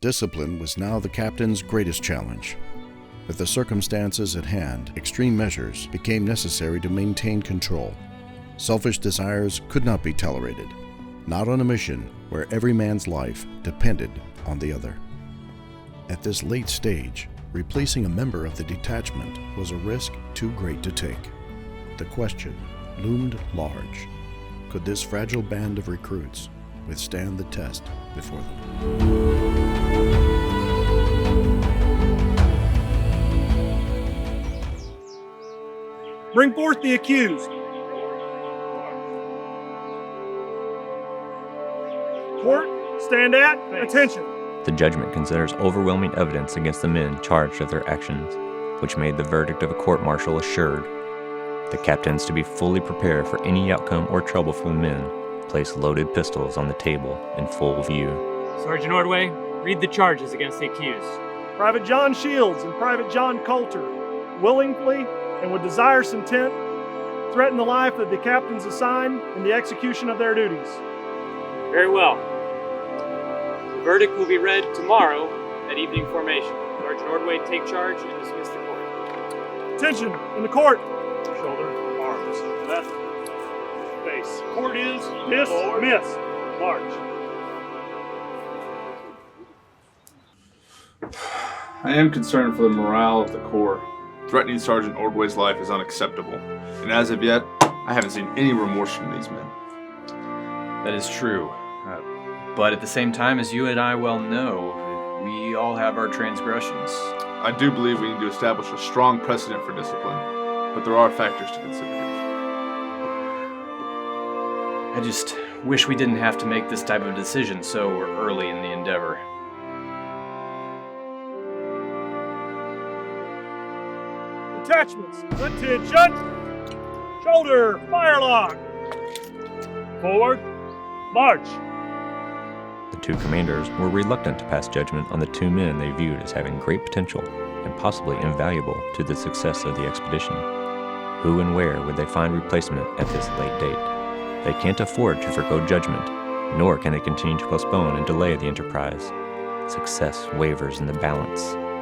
Discipline was now the captain's greatest challenge. With the circumstances at hand, extreme measures became necessary to maintain control. Selfish desires could not be tolerated, not on a mission where every man's life depended on the other. At this late stage, replacing a member of the detachment was a risk too great to take. The question loomed large. Could this fragile band of recruits withstand the test before them? Bring forth the accused. Court, stand at attention. The judgment considers overwhelming evidence against the men charged of their actions, which made the verdict of a court-martial assured. The captains, to be fully prepared for any outcome or trouble from the men, placed loaded pistols on the table in full view. Sergeant Ordway, read the charges against the accused. Private John Shields and Private John Coulter willingly and with desirous intent threaten the life of the captains assigned in the execution of their duties. Very well. The verdict will be read tomorrow at evening formation. Sergeant Ordway, take charge and dismiss the court. Attention in the court. Shoulder, arms, left, face. Court is dismissed. March. I am concerned for the morale of the Corps. Threatening Sergeant Ordway's life is unacceptable, and as of yet, I haven't seen any remorse from these men. That is true. But at the same time, as you and I well know, we all have our transgressions. I do believe we need to establish a strong precedent for discipline, but there are factors to consider. I just wish we didn't have to make this type of decision so early in the endeavor. Attachments, attention! Shoulder, firelock! Forward, march! The two commanders were reluctant to pass judgment on the two men they viewed as having great potential and possibly invaluable to the success of the expedition. Who and where would they find replacement at this late date? They can't afford to forgo judgment, nor can they continue to postpone and delay the enterprise. Success wavers in the balance.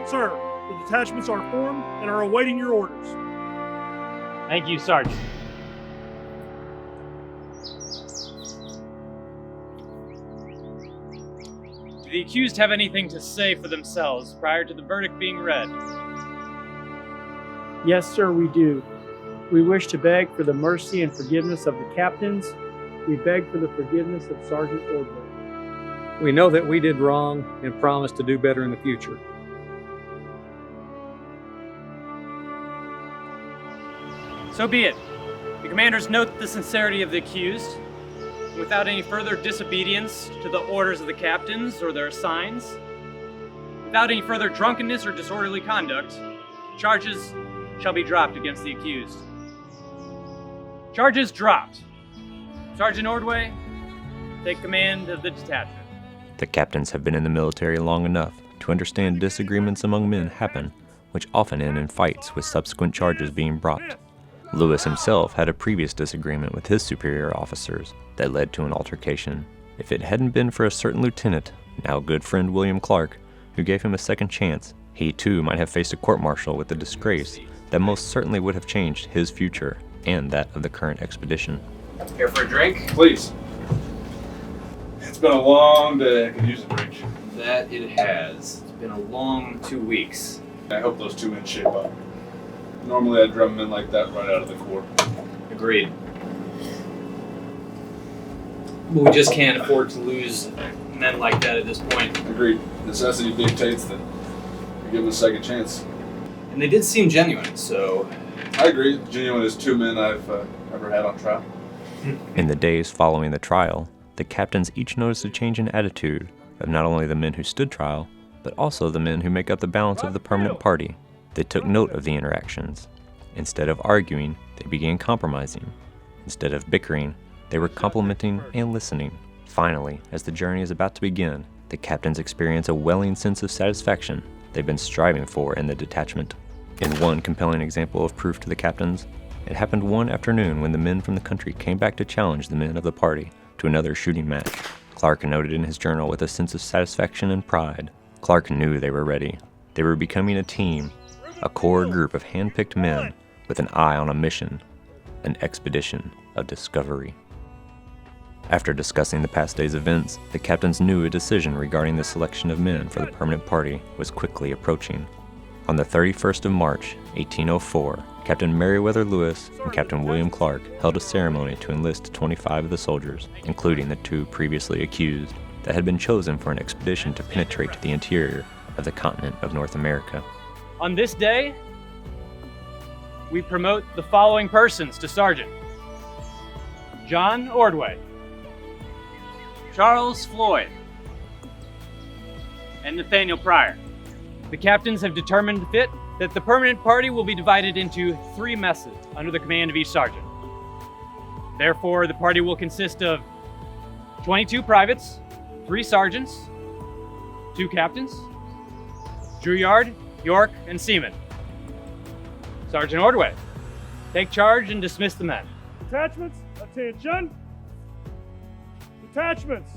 Sir, the detachments are formed and are awaiting your orders. Thank you, Sergeant. Do the accused have anything to say for themselves prior to the verdict being read? Yes, sir, we do. We wish to beg for the mercy and forgiveness of the captains. We beg for the forgiveness of Sergeant Ordway. We know that we did wrong and promise to do better in the future. So be it. The commanders note the sincerity of the accused. Without any further disobedience to the orders of the captains or their assigns, without any further drunkenness or disorderly conduct, charges shall be dropped against the accused. Charges dropped. Sergeant Ordway, take command of the detachment. The captains have been in the military long enough to understand disagreements among men happen, which often end in fights with subsequent charges being brought. Lewis himself had a previous disagreement with his superior officers that led to an altercation. If it hadn't been for a certain lieutenant, now good friend William Clark, who gave him a second chance, he too might have faced a court-martial with a disgrace that most certainly would have changed his future and that of the current expedition. Here for a drink? Please. It's been a long day. I could use a drink. That it has. It's been a long 2 weeks. I hope those two men shape up. Normally I drum men like that right out of the Corps. Agreed. But we just can't afford to lose men like that at this point. Agreed. Necessity dictates that we give them a second chance. And they did seem genuine, so... I agree. Genuine as two men I've ever had on trial. In the days following the trial, the captains each noticed a change in attitude of not only the men who stood trial, but also the men who make up the balance of the permanent party. They took note of the interactions. Instead of arguing, they began compromising. Instead of bickering, they were complimenting and listening. Finally, as the journey is about to begin, the captains experience a welling sense of satisfaction they've been striving for in the detachment. In one compelling example of proof to the captains, it happened one afternoon when the men from the country came back to challenge the men of the party to another shooting match. Clark noted in his journal with a sense of satisfaction and pride, Clark knew they were ready. They were becoming a team, a core group of hand-picked men with an eye on a mission, an expedition of discovery. After discussing the past day's events, the captains knew a decision regarding the selection of men for the permanent party was quickly approaching. On the 31st of March, 1804, Captain Meriwether Lewis and Captain William Clark held a ceremony to enlist 25 of the soldiers, including the 2 previously accused, that had been chosen for an expedition to penetrate to the interior of the continent of North America. On this day, we promote the following persons to sergeant: John Ordway, Charles Floyd, and Nathaniel Pryor. The captains have determined fit that the permanent party will be divided into 3 messes under the command of each sergeant. Therefore, the party will consist of 22 privates, 3 sergeants, 2 captains, Drouillard, York, and Seaman. Sergeant Ordway, take charge and dismiss the men. Detachments, attention. Detachments,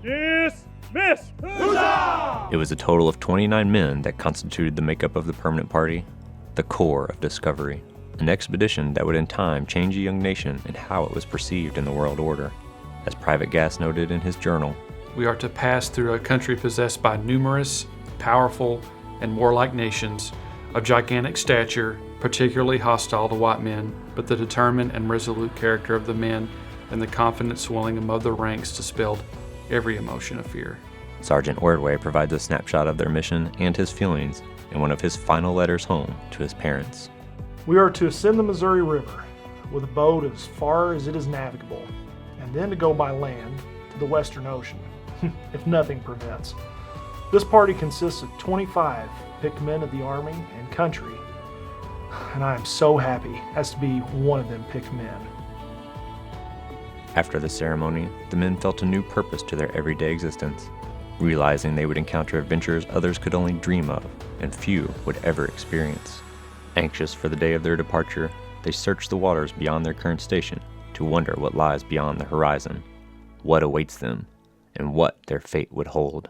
dismiss. Huzzah! It was a total of 29 men that constituted the makeup of the permanent party, the core of discovery, an expedition that would in time change a young nation and how it was perceived in the world order. As Private Gass noted in his journal, "We are to pass through a country possessed by numerous, powerful, and warlike nations, of gigantic stature, particularly hostile to white men, but the determined and resolute character of the men and the confident swelling above the ranks dispelled every emotion of fear." Sergeant Ordway provides a snapshot of their mission and his feelings in one of his final letters home to his parents. "We are to ascend the Missouri River with a boat as far as it is navigable, and then to go by land to the Western Ocean, if nothing prevents. This party consists of 25 picked men of the Army and country, and I am so happy as to be one of them picked men." After the ceremony, the men felt a new purpose to their everyday existence, realizing they would encounter adventures others could only dream of and few would ever experience. Anxious for the day of their departure, they searched the waters beyond their current station to wonder what lies beyond the horizon, what awaits them, and what their fate would hold.